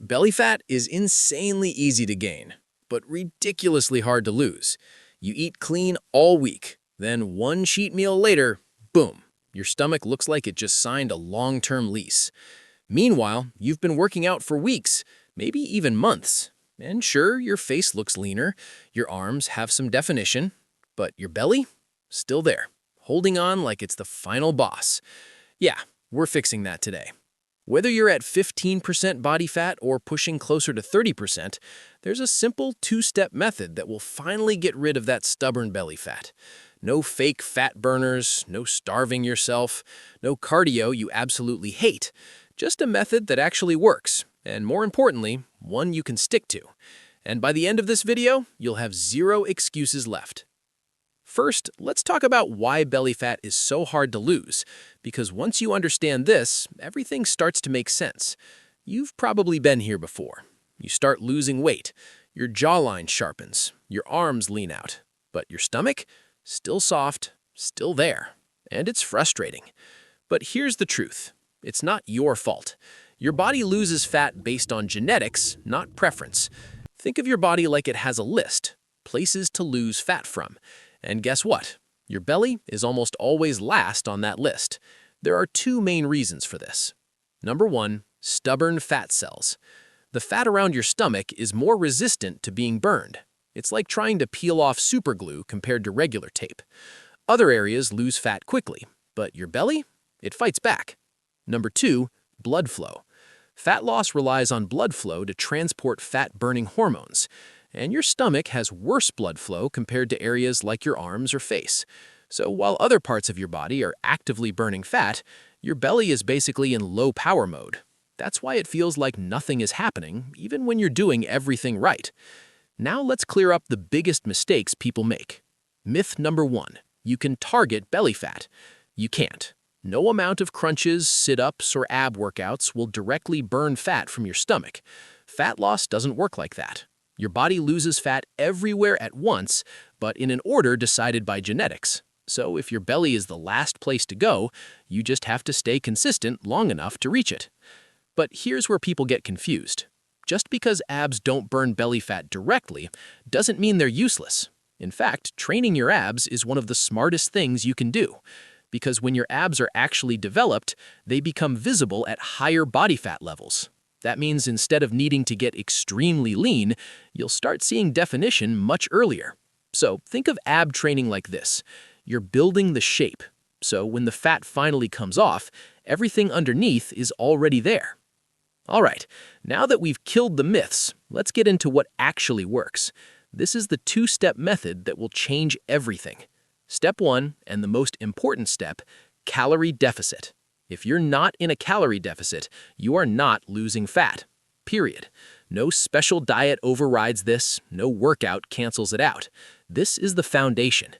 Belly fat is insanely easy to gain, but ridiculously hard to lose. You eat clean all week, then one cheat meal later, boom, your stomach looks like it just signed a long-term lease. Meanwhile, you've been working out for weeks, maybe even months. And sure, your face looks leaner, your arms have some definition, but your belly? Still there, holding on like it's the final boss. Yeah, we're fixing that today. Whether you're at 15% body fat or pushing closer to 30%, there's a simple two-step method that will finally get rid of that stubborn belly fat. No fake fat burners, no starving yourself, no cardio you absolutely hate. Just a method that actually works, and more importantly, one you can stick to. And by the end of this video, you'll have zero excuses left. First, let's talk about why belly fat is so hard to lose, because once you understand this, everything starts to make sense. You've probably been here before. You start losing weight, your jawline sharpens, your arms lean out, but your stomach? Still soft, still there. And it's frustrating. But here's the truth. It's not your fault. Your body loses fat based on genetics, not preference. Think of your body like it has a list, places to lose fat from. And guess what? Your belly is almost always last on that list. There are two main reasons for this. Number one, stubborn fat cells. The fat around your stomach is more resistant to being burned. It's like trying to peel off superglue compared to regular tape. Other areas lose fat quickly, but your belly? It fights back. Number two, blood flow. Fat loss relies on blood flow to transport fat-burning hormones. And your stomach has worse blood flow compared to areas like your arms or face. So while other parts of your body are actively burning fat, your belly is basically in low power mode. That's why it feels like nothing is happening, even when you're doing everything right. Now let's clear up the biggest mistakes people make. Myth number one, you can target belly fat. You can't. No amount of crunches, sit-ups, or ab workouts will directly burn fat from your stomach. Fat loss doesn't work like that. Your body loses fat everywhere at once, but in an order decided by genetics. So if your belly is the last place to go, you just have to stay consistent long enough to reach it. But here's where people get confused. Just because abs don't burn belly fat directly doesn't mean they're useless. In fact, training your abs is one of the smartest things you can do. Because when your abs are actually developed, they become visible at higher body fat levels. That means instead of needing to get extremely lean, you'll start seeing definition much earlier. So think of ab training like this. You're building the shape. So when the fat finally comes off, everything underneath is already there. All right, now that we've killed the myths, let's get into what actually works. This is the two-step method that will change everything. Step one, and the most important step, calorie deficit. If you're not in a calorie deficit, you are not losing fat. Period. No special diet overrides this, no workout cancels it out. This is the foundation.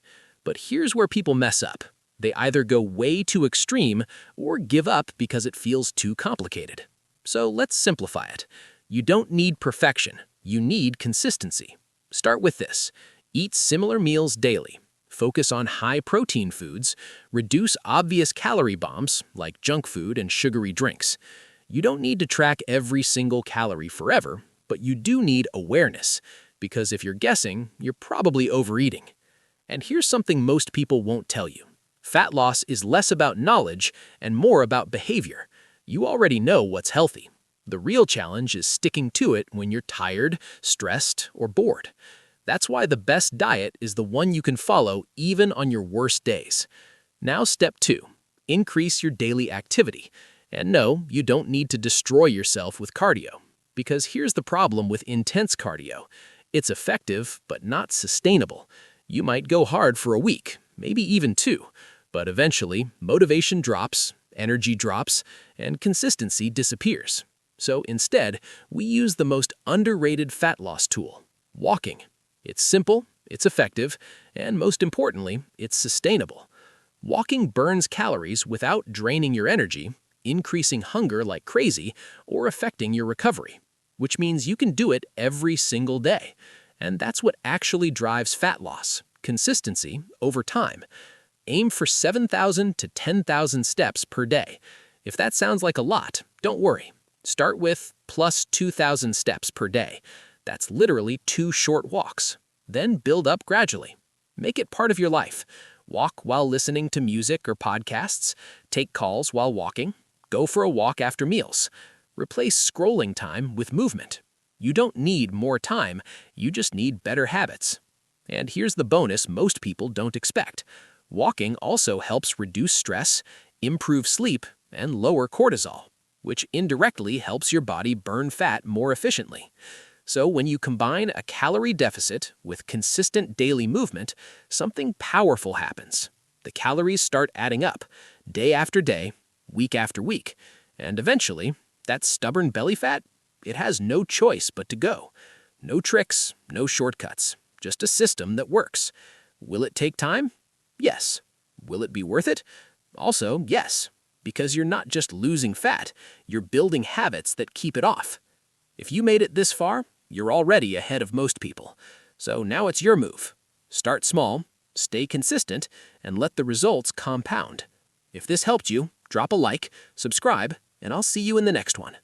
But here's where people mess up. They either go way too extreme or give up because it feels too complicated. So let's simplify it. You don't need perfection. You need consistency. Start with this. Eat similar meals daily. Focus on high-protein foods, reduce obvious calorie bombs like junk food and sugary drinks. You don't need to track every single calorie forever, but you do need awareness, because if you're guessing, you're probably overeating. And here's something most people won't tell you. Fat loss is less about knowledge and more about behavior. You already know what's healthy. The real challenge is sticking to it when you're tired, stressed, or bored. That's why the best diet is the one you can follow even on your worst days. Now step two, increase your daily activity. And no, you don't need to destroy yourself with cardio. Because here's the problem with intense cardio. It's effective, but not sustainable. You might go hard for a week, maybe even two. But eventually, motivation drops, energy drops, and consistency disappears. So instead, we use the most underrated fat loss tool, walking. It's simple, it's effective, and most importantly, it's sustainable. Walking burns calories without draining your energy, increasing hunger like crazy, or affecting your recovery, which means you can do it every single day. And that's what actually drives fat loss, consistency over time. Aim for 7,000 to 10,000 steps per day. If that sounds like a lot, don't worry. Start with plus 2,000 steps per day. That's literally 2 short walks. Then build up gradually. Make it part of your life. Walk while listening to music or podcasts. Take calls while walking. Go for a walk after meals. Replace scrolling time with movement. You don't need more time, you just need better habits. And here's the bonus most people don't expect. Walking also helps reduce stress, improve sleep, and lower cortisol, which indirectly helps your body burn fat more efficiently. So when you combine a calorie deficit with consistent daily movement, something powerful happens. The calories start adding up, day after day, week after week, and eventually, that stubborn belly fat, it has no choice but to go. No tricks, no shortcuts, just a system that works. Will it take time? Yes. Will it be worth it? Also, yes, because you're not just losing fat, you're building habits that keep it off. If you made it this far, you're already ahead of most people. So now it's your move. Start small, stay consistent, and let the results compound. If this helped you, drop a like, subscribe, and I'll see you in the next one.